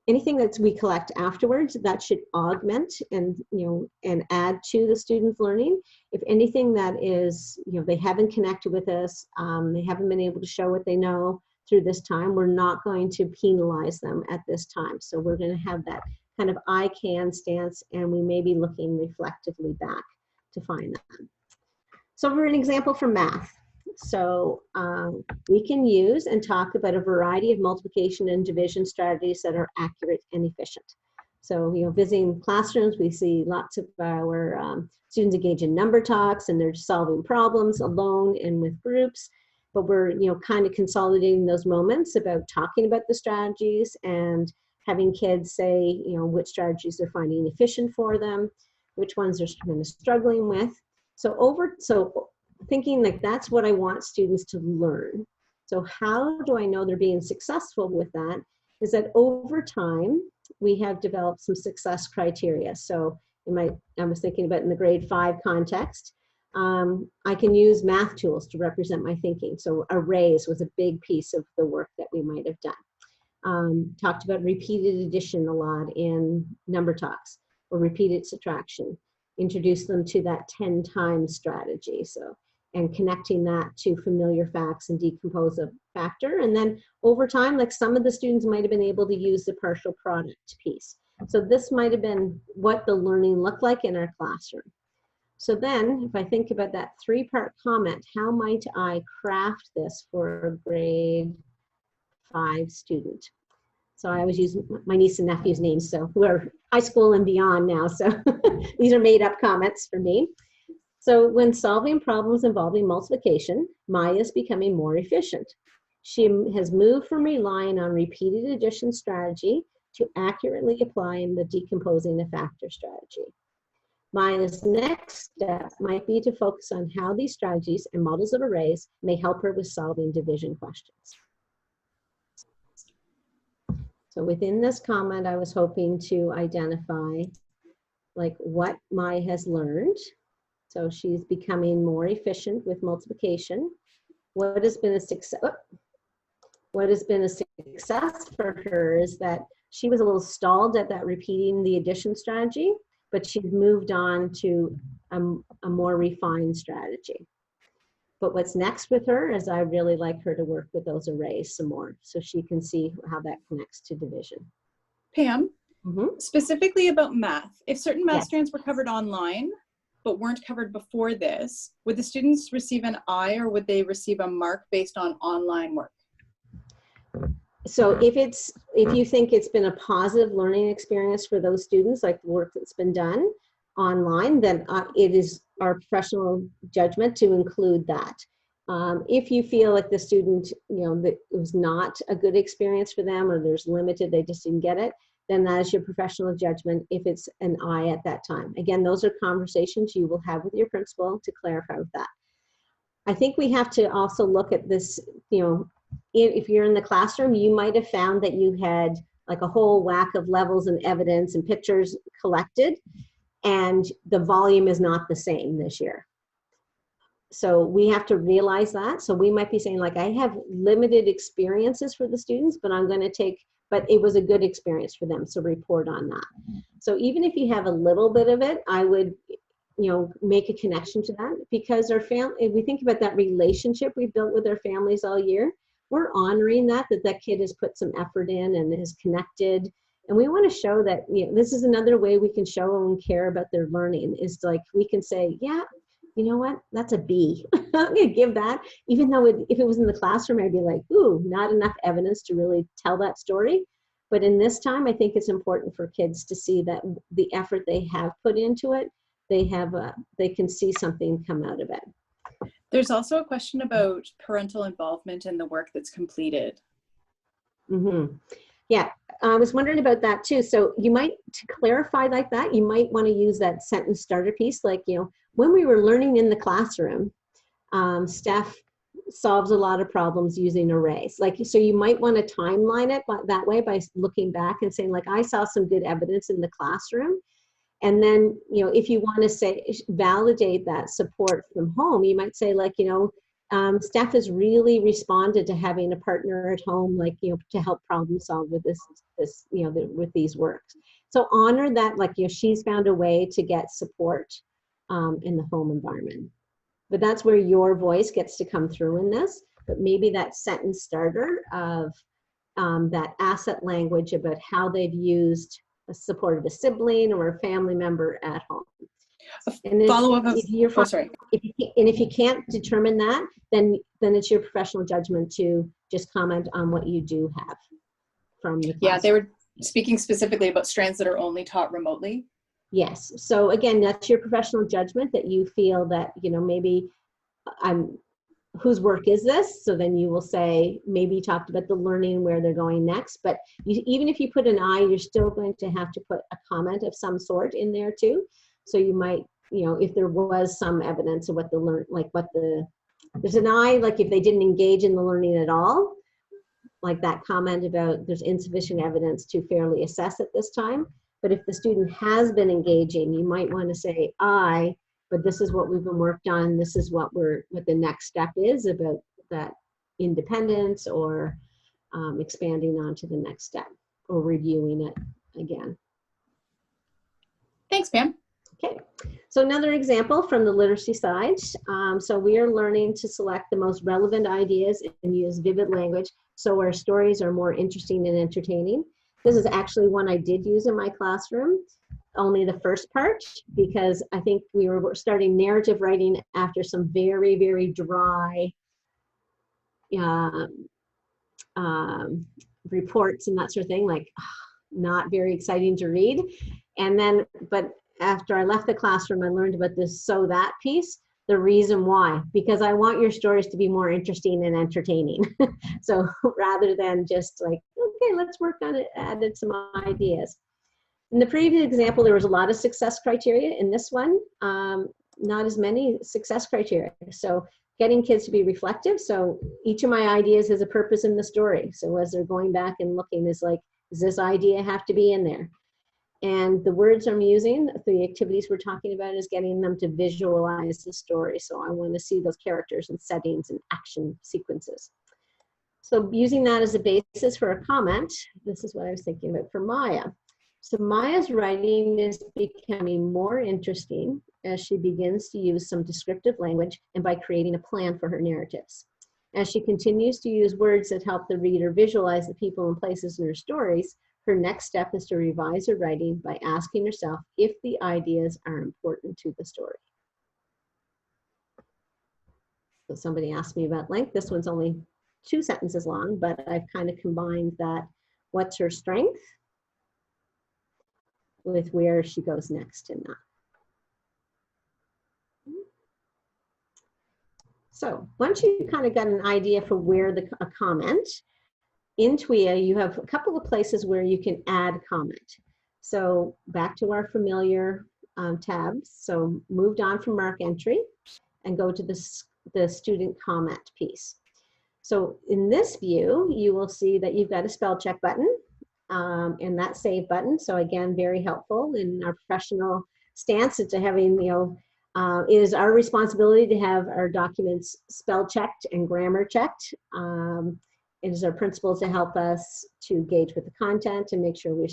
anything that we collect afterwards, that should augment and, and add to the students' learning. If anything that is, they haven't connected with us, they haven't been able to show what they know through this time, we're not going to penalize them at this time. So we're going to have that kind of I can stance, and we may be looking reflectively back to find that. So for an example for math. So we can use and talk about a variety of multiplication and division strategies that are accurate and efficient. So, visiting classrooms, we see lots of our students engage in number talks and they're solving problems alone and with groups. But we're, kind of consolidating those moments about talking about the strategies and having kids say, which strategies they're finding efficient for them. which ones they're kind of struggling with. So thinking like that's what I want students to learn. So how do I know they're being successful with that? Is that over time, we have developed some success criteria. So I was thinking about in the grade 5 context, I can use math tools to represent my thinking. So arrays was a big piece of the work that we might have done. Talked about repeated addition a lot in number talks, or repeated subtraction. Introduce them to that 10 times strategy. And connecting that to familiar facts and decompose a factor. And then over time, like some of the students might have been able to use the partial product piece. So this might have been what the learning looked like in our classroom. So then if I think about that 3-part comment, how might I craft this for a grade 5 student? So I always use my niece and nephew's names, so who are high school and beyond now. So these are made up comments for me. So when solving problems involving multiplication, Maya is becoming more efficient. She has moved from relying on repeated addition strategy to accurately applying the decomposing a factor strategy. Maya's next step might be to focus on how these strategies and models of arrays may help her with solving division questions. So within this comment, I was hoping to identify like what Maya has learned. So she's becoming more efficient with multiplication. What has been a success? What has been a success for her is that she was a little stalled at that repeating the addition strategy, but she's moved on to a more refined strategy. But what's next with her is I really like her to work with those arrays some more so she can see how that connects to division. Pam, specifically about math, if certain math strands were covered online, but weren't covered before this, would the students receive an I or would they receive a mark based on online work? So if you think it's been a positive learning experience for those students, like the work that's been done online, then it is our professional judgment to include that. If you feel like the student, that it was not a good experience for them or there's limited, they just didn't get it, then that is your professional judgment if it's an I at that time. Again, those are conversations you will have with your principal to clarify with that. I think we have to also look at this, if you're in the classroom, you might have found that you had like a whole whack of levels and evidence and pictures collected, and the volume is not the same this year. So we have to realize that. So we might be saying like, I have limited experiences for the students, but but it was a good experience for them, so report on that. So even if you have a little bit of it, I would, make a connection to that, because our family, if we think about that relationship we built with our families all year, we're honoring that kid has put some effort in and is connected. And we want to show that, this is another way we can show and care about their learning, is like, we can say, yeah, you know what, that's a B. I'm going to give that, even though if it was in the classroom, I'd be like, ooh, not enough evidence to really tell that story. But in this time, I think it's important for kids to see that the effort they have put into it, they can see something come out of it. There's also a question about parental involvement in the work that's completed. Yeah, I was wondering about that too. So you might, to clarify like that, you might want to use that sentence starter piece. Like, when we were learning in the classroom, Steph solves a lot of problems using arrays. Like, so you might want to timeline it that way by looking back and saying like, I saw some good evidence in the classroom. And then, if you want to say, validate that support from home, you might say like, Steph has really responded to having a partner at home, like, to help problem solve with this, with these works. So honor that, like, she's found a way to get support in the home environment. But that's where your voice gets to come through in this. But maybe that sentence starter of that asset language about how they've used a support of a sibling or a family member at home. And if you can't determine that, then it's your professional judgment to just comment on what you do have from the class. Yeah, they were speaking specifically about strands that are only taught remotely. Yes. So again, that's your professional judgment that you feel that, maybe whose work is this? So then you will say, maybe you talked about the learning, where they're going next, but even if you put an I, you're still going to have to put a comment of some sort in there too. So you might, if there was some evidence of what there's an I, like if they didn't engage in the learning at all, like that comment about there's insufficient evidence to fairly assess at this time. But if the student has been engaging, you might want to say I, but this is what we've been worked on. This is what the next step is about that independence, or expanding on to the next step, or reviewing it again. Thanks, Pam. Okay, so another example from the literacy side. So we are learning to select the most relevant ideas and use vivid language so our stories are more interesting and entertaining. This is actually one I did use in my classroom, only the first part, because I think we were starting narrative writing after some very, very dry reports and that sort of thing, like not very exciting to read. And then, but after I left the classroom, I learned about this "so that" piece, the reason why, because I want your stories to be more interesting and entertaining. So rather than just like, okay, let's work on it, added some ideas. In the previous example, there was a lot of success criteria. In this one, not as many success criteria. So getting kids to be reflective. So each of my ideas has a purpose in the story. So as they're going back and looking, is like, does this idea have to be in there? And the words I'm using, the activities we're talking about, is getting them to visualize the story. So I want to see those characters and settings and action sequences. So using that as a basis for a comment, this is what I was thinking about for Maya. So Maya's writing is becoming more interesting as she begins to use some descriptive language and by creating a plan for her narratives. As she continues to use words that help the reader visualize the people and places in her stories, her next step is to revise her writing by asking herself if the ideas are important to the story. So somebody asked me about length. This one's only 2 sentences long, but I've kind of combined that, what's her strength, with where she goes next in that. So once you kind of got an idea for where a comment, in TWEA, you have a couple of places where you can add comment. So back to our familiar tabs. So moved on from mark entry and go to the student comment piece. So in this view, you will see that you've got a spell check button and that save button. So again, very helpful in our professional stance into having, it is our responsibility to have our documents spell checked and grammar checked. It is our principles to help us to engage with the content and make sure we,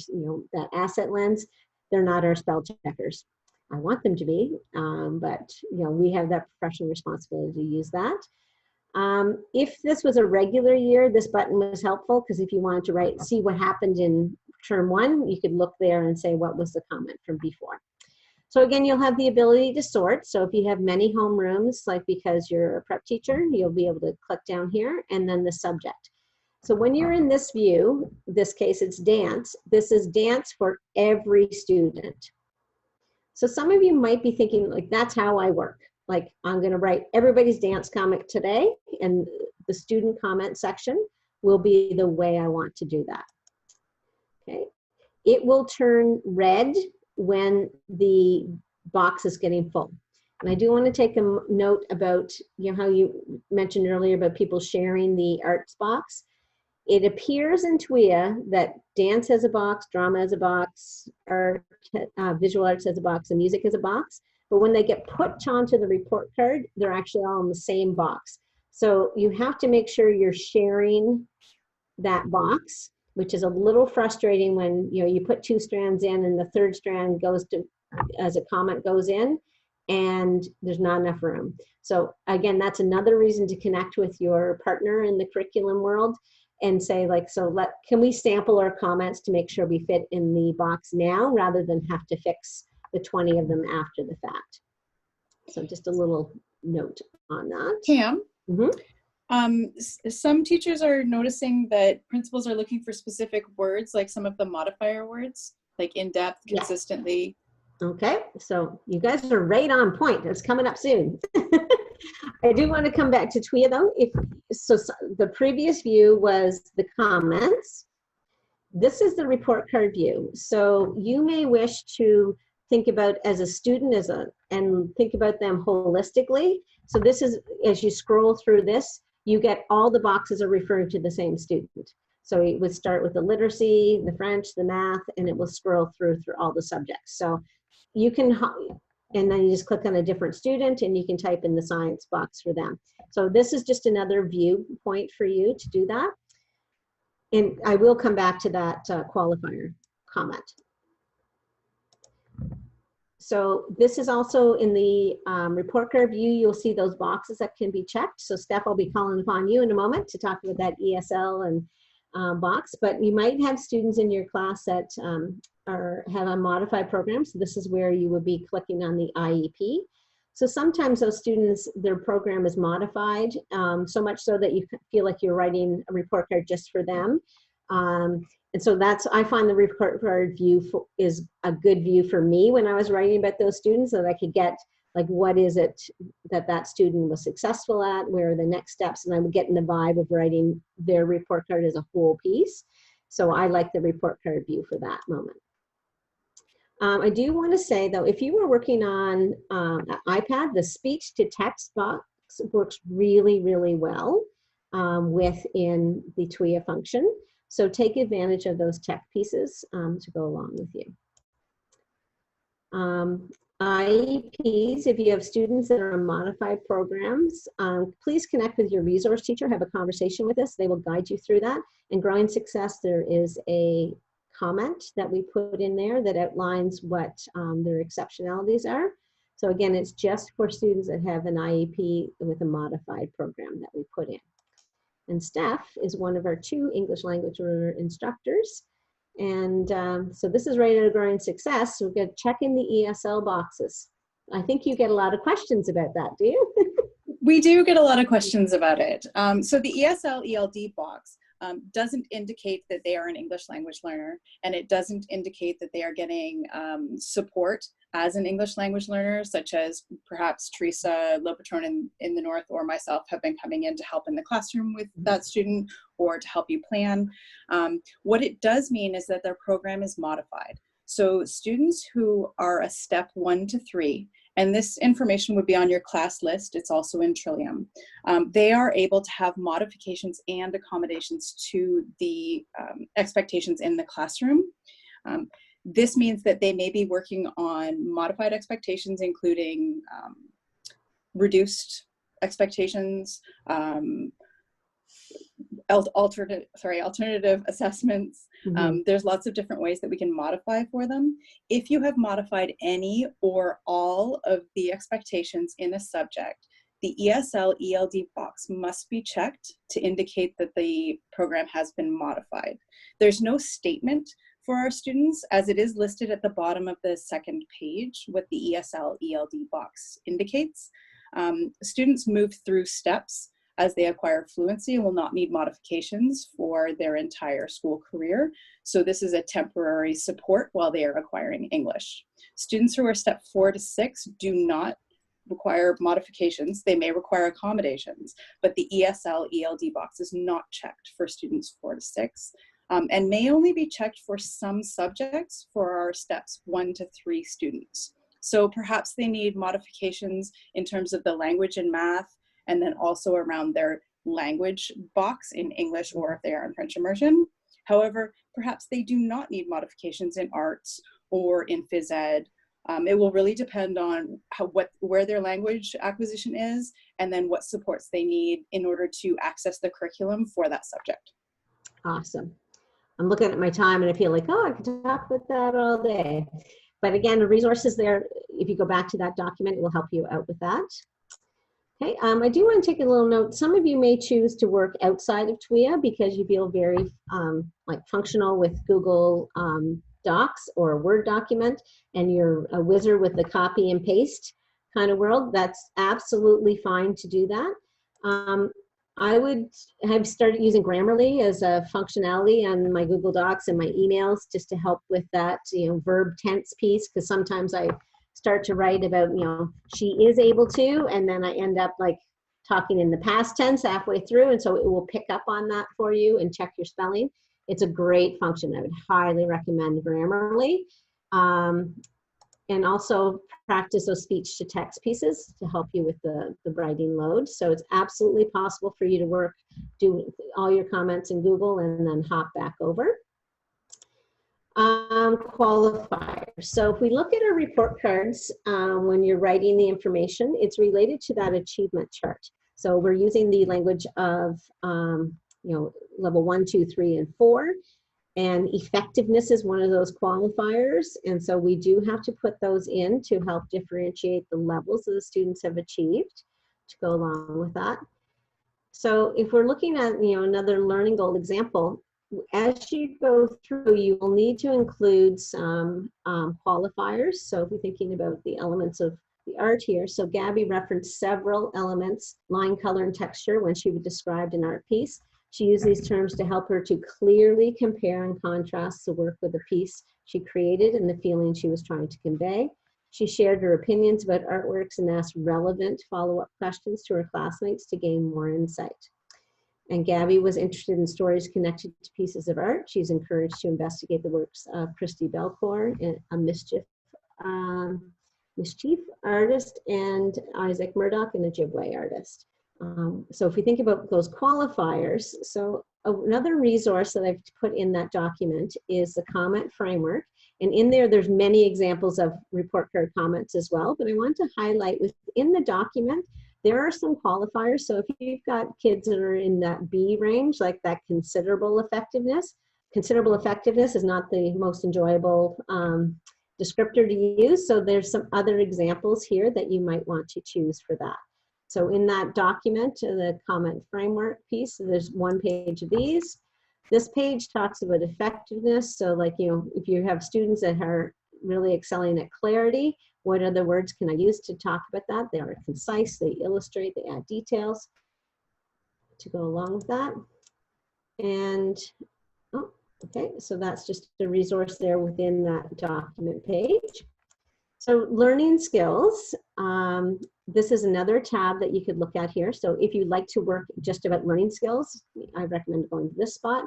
that asset lens, they're not our spell checkers. I want them to be, but we have that professional responsibility to use that. If this was a regular year, this button was helpful, because if you wanted to see what happened in term 1, you could look there and say, what was the comment from before? So again, you'll have the ability to sort. So if you have many homerooms, like because you're a prep teacher, you'll be able to click down here and then the subject. So when you're in this view, this case it's dance, this is dance for every student. So some of you might be thinking, like, that's how I work. Like, I'm going to write everybody's dance comic today, and the student comment section will be the way I want to do that. Okay. It will turn red when the box is getting full. And I do want to take a note about, how you mentioned earlier about people sharing the arts box. It appears in TWEA that dance has a box, drama has a box, art, visual arts has a box, and music has a box. But when they get put onto the report card, they're actually all in the same box. So you have to make sure you're sharing that box, which is a little frustrating when you put 2 strands in and the 3rd strand goes to, as a comment goes in, and there's not enough room. So again, that's another reason to connect with your partner in the curriculum world and say, like, can we sample our comments to make sure we fit in the box now, rather than have to fix the 20 of them after the fact. So just a little note on that. Pam, some teachers are noticing that principals are looking for specific words, like some of the modifier words, like in depth, consistently. Okay, so you guys are right on point. It's coming up soon. I do want to come back to TWEA though. So the previous view was the comments. This is the report card view. So you may wish to think about as a student and think about them holistically. So this is, as you scroll through this, you get all the boxes are referring to the same student. So it would start with the literacy, the French, the math, and it will scroll through all the subjects. So you can, and then you just click on a different student and you can type in the science box for them. So this is just another viewpoint for you to do that. And I will come back to that qualifier comment. So this is also in the report card view. You'll see those boxes that can be checked. So Steph, I'll be calling upon you in a moment to talk about that ESL and box, but you might have students in your class that have a modified program. So this is where you would be clicking on the IEP. So sometimes those students, their program is modified, so much so that you feel like you're writing a report card just for them. And so I find the report card view is a good view for me when I was writing about those students, so that I could get like, what is it that student was successful at? Where are the next steps? And I would get in the vibe of writing their report card as a whole piece. So I like the report card view for that moment. I do want to say though, if you were working on an iPad, the speech to text box works really, really well within the TWEA function. So take advantage of those tech pieces to go along with you. IEPs, if you have students that are on modified programs, please connect with your resource teacher, have a conversation with us. They will guide you through that. In Growing Success, there is a comment that we put in there that outlines what their exceptionalities are. So again, it's just for students that have an IEP with a modified program that we put in. And Steph is one of our 2 English language learner instructors. And so this is right out of Growing Success. So we're going to check in the ESL boxes. I think you get a lot of questions about that, do you? We do get a lot of questions about it. So the ESL ELD box doesn't indicate that they are an English language learner, and it doesn't indicate that they are getting support as an English language learner, such as perhaps Teresa Lopatron in the North or myself have been coming in to help in the classroom with that student or to help you plan. What it does mean is that their program is modified. So students who are a step 1 to 3, and this information would be on your class list, it's also in Trillium, they are able to have modifications and accommodations to the expectations in the classroom. This means that they may be working on modified expectations, including reduced expectations, alternative assessments. There's lots of different ways that we can modify for them. If you have modified any or all of the expectations in a subject, the ESL ELD box must be checked to indicate that the program has been modified. There's no statement for our students, as it is listed at the bottom of the second page, what the ESL ELD box indicates. Students move through steps as they acquire fluency and will not need modifications for their entire school career. So this is a temporary support while they are acquiring English. Students who are step 4 to 6 do not require modifications. They may require accommodations, but the ESL ELD box is not checked for students 4 to 6. And may only be checked for some subjects for our steps 1 to 3 students. So perhaps they need modifications in terms of the language and math, and then also around their language box in English or if they are in French immersion. However, perhaps they do not need modifications in arts or in phys ed. It will really depend on where their language acquisition is, and then what supports they need in order to access the curriculum for that subject. Awesome. I'm looking at my time and I feel like, oh, I could talk about that all day. But again, the resources there, if you go back to that document, it will help you out with that. Okay, I do want to take a little note. Some of you may choose to work outside of TWEA because you feel very like functional with Google Docs or a Word document, and you're a wizard with the copy and paste kind of world. That's absolutely fine to do that. I would have started using Grammarly as a functionality on my Google Docs and my emails just to help with that, verb tense piece, because sometimes I start to write about, she is able to, and then I end up like talking in the past tense halfway through, and so it will pick up on that for you and check your spelling. It's a great function. I would highly recommend Grammarly. and also practice those speech to text pieces to help you with the writing load. So it's absolutely possible for you to do all your comments in Google and then hop back over. Qualifiers. So if we look at our report cards, when you're writing the information, it's related to that achievement chart. So we're using the language of, level 1, 2, 3, and 4. And effectiveness is one of those qualifiers. And so we do have to put those in to help differentiate the levels that the students have achieved to go along with that. So if we're looking at, another learning goal example, as you go through, you will need to include some qualifiers. So if we're thinking about the elements of the art here, so Gabby referenced several elements, line, color, and texture when she described an art piece. She used these terms to help her to clearly compare and contrast the work with the piece she created and the feeling she was trying to convey. She shared her opinions about artworks and asked relevant follow-up questions to her classmates to gain more insight. And Gabby was interested in stories connected to pieces of art. She's encouraged to investigate the works of Christy Belcourt, a mischief artist, and Isaac Murdoch, an Ojibwe artist. So if we think about those qualifiers, so another resource that I've put in that document is the comment framework. And in there's many examples of report card comments as well, but I want to highlight within the document, there are some qualifiers. So if you've got kids that are in that B range, like that considerable effectiveness is not the most enjoyable descriptor to use. So there's some other examples here that you might want to choose for that. So in that document, the comment framework piece, there's one page of these. This page talks about effectiveness. So like, if you have students that are really excelling at clarity, what other words can I use to talk about that? They are concise, they illustrate, they add details to go along with that. And, okay, so that's just a resource there within that document page. So learning skills, this is another tab that you could look at here. So if you'd like to work just about learning skills, I recommend going to this spot,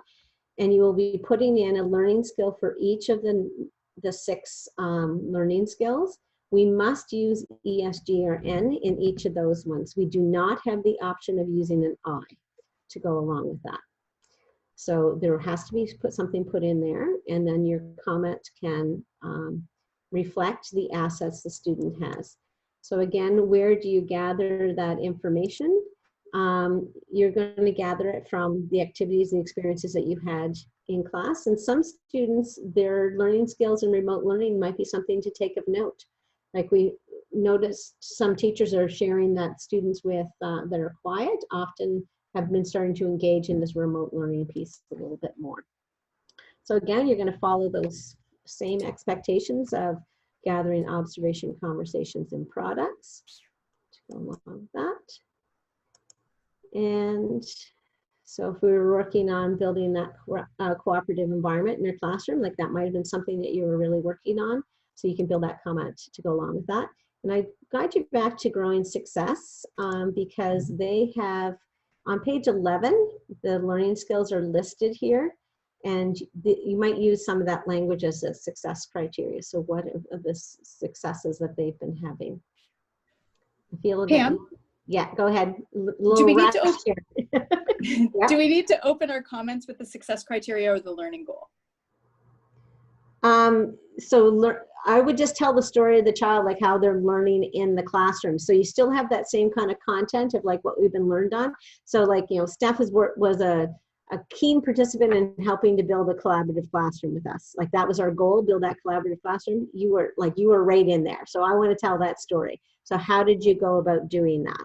and you will be putting in a learning skill for each of the 6 learning skills. We must use ESG or N in each of those ones. We do not have the option of using an I to go along with that. So there has to be something put in there, and then your comment can reflect the assets the student has. So again, where do you gather that information? You're going to gather it from the activities and experiences that you had in class. And some students, their learning skills and remote learning might be something to take of note. Like we noticed some teachers are sharing that students with that are quiet often have been starting to engage in this remote learning piece a little bit more. So again, you're going to follow those same expectations of gathering observation, conversations, and products to go along with that. And so if we were working on building that cooperative environment in your classroom, like that might have been something that you were really working on. So you can build that comment to go along with that. And I guide you back to Growing Success because they have, on page 11, the learning skills are listed here. And you might use some of that language as a success criteria. So what are the successes that they've been having? I feel Pam? Yeah, go ahead. Do we need to yeah. Do we need to open our comments with the success criteria or the learning goal? I would just tell the story of the child, like how they're learning in the classroom. So you still have that same kind of content of like what we've been learned on. So like, Steph was a keen participant in helping to build a collaborative classroom with us. Like that was our goal, build that collaborative classroom. You were right in there. So I want to tell that story. So how did you go about doing that?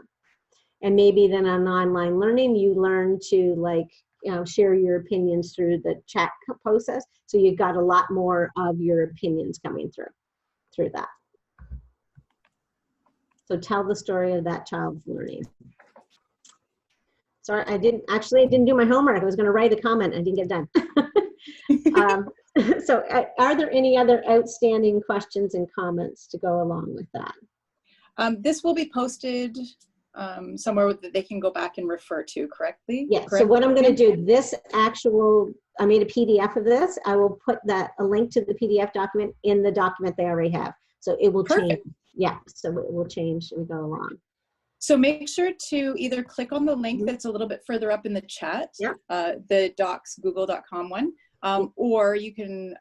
And maybe then on online learning, you learn to share your opinions through the chat process. So you got a lot more of your opinions coming through that. So tell the story of that child's learning. Sorry, I didn't do my homework. I was going to write a comment. I didn't get it done. So are there any other outstanding questions and comments to go along with that? This will be posted somewhere that they can go back and refer to correctly? Yeah, so what I'm going to do, I made a PDF of this. I will put a link to the PDF document in the document they already have. So it will change. Perfect. Yeah, so it will change as we go along. So make sure to either click on the link that's a little bit further up in the chat, the docs.google.com one, or you can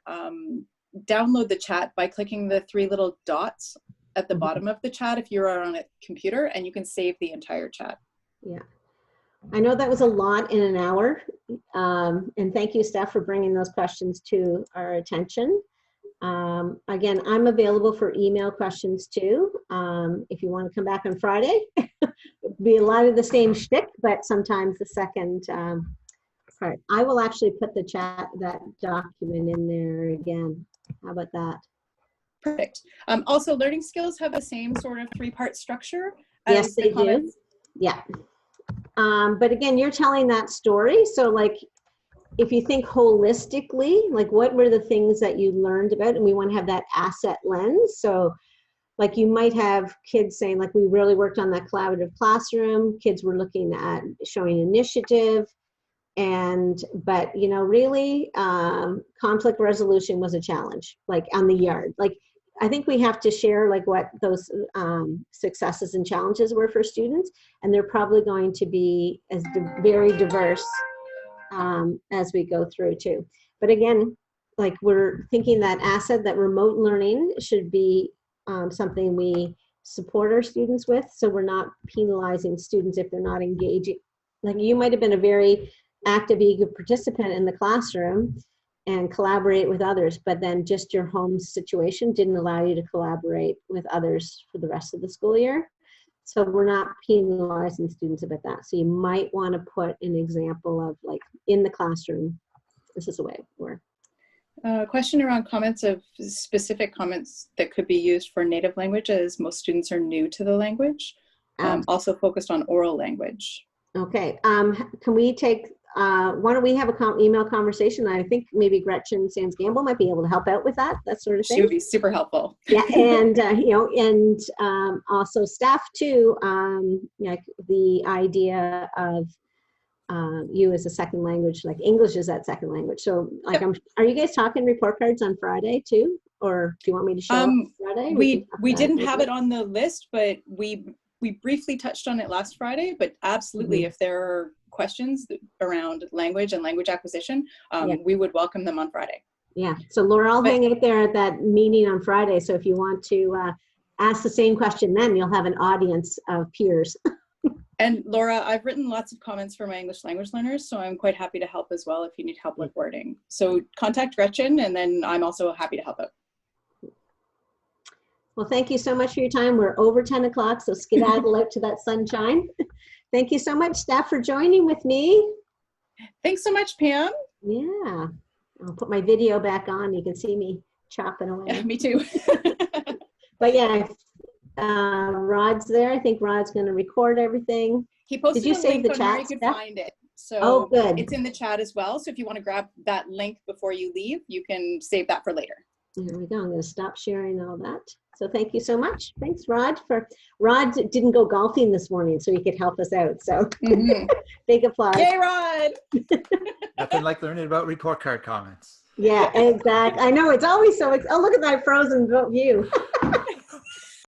download the chat by clicking the 3 little dots at the bottom of the chat if you are on a computer, and you can save the entire chat. Yeah. I know that was a lot in an hour, and thank you, Steph, for bringing those questions to our attention. Again, I'm available for email questions too. If you want to come back on Friday, it'll be a lot of the same shtick, but sometimes the second part. I will actually put that document in there again. How about that? Perfect. Also, learning skills have the same sort of 3-part structure. Yes, they do. Yeah. But again, you're telling that story. So like, if you think holistically, like what were the things that you learned about, and we want to have that asset lens. So like you might have kids saying like, we really worked on that collaborative classroom. Kids were looking at showing initiative, but you know, really conflict resolution was a challenge, like on the yard. Like I think we have to share like what those successes and challenges were for students, and they're probably going to be very diverse as we go through too. But again, like we're thinking that asset, that remote learning should be something we support our students with, so we're not penalizing students if they're not engaging. Like you might have been a very active, eager participant in the classroom and collaborate with others, but then just your home situation didn't allow you to collaborate with others for the rest of the school year. So we're not penalizing students about that. So you might want to put an example of like in the classroom, this is the way it works. Question around comments of specific comments that could be used for native language, as most students are new to the language. Also focused on oral language. Okay, can we take, why don't we have an email conversation? I think maybe Gretchen Sands Gamble might be able to help out with that sort of thing. She would be super helpful. Yeah, and you know, and also staff too. Like the idea of you as a second language, like English is that second language. So, like, are you guys talking report cards on Friday too, or do you want me to show up on Friday? We didn't have it on the list, but we briefly touched on it last Friday. But absolutely, if there are questions around language and language acquisition, we would welcome them on Friday. Yeah, so Laura, I'll hang out there at that meeting on Friday. So if you want to ask the same question, then you'll have an audience of peers. And Laura, I've written lots of comments for my English language learners, so I'm quite happy to help as well if you need help with wording. So contact Gretchen, and then I'm also happy to help out. Well, thank you so much for your time. We're over 10 o'clock, so skedaddle out to that sunshine. Thank you so much, staff, for joining with me. Thanks so much, Pam. Yeah, I'll put my video back on. You can see me chopping away. Yeah, me too. But yeah, Rod's there. I think Rod's going to record everything. He posted Did you a save link the on chat where you can stuff? find it. So oh, good. It's in the chat as well. So if you want to grab that link before you leave, you can save that for later. There we go. I'm going to stop sharing all that. So thank you so much. Thanks, Rod. Rod didn't go golfing this morning, so he could help us out. So big applause. Yay, Rod! Nothing like learning about report card comments. Yeah, exactly. I know, it's always so. Oh, look at that frozen view.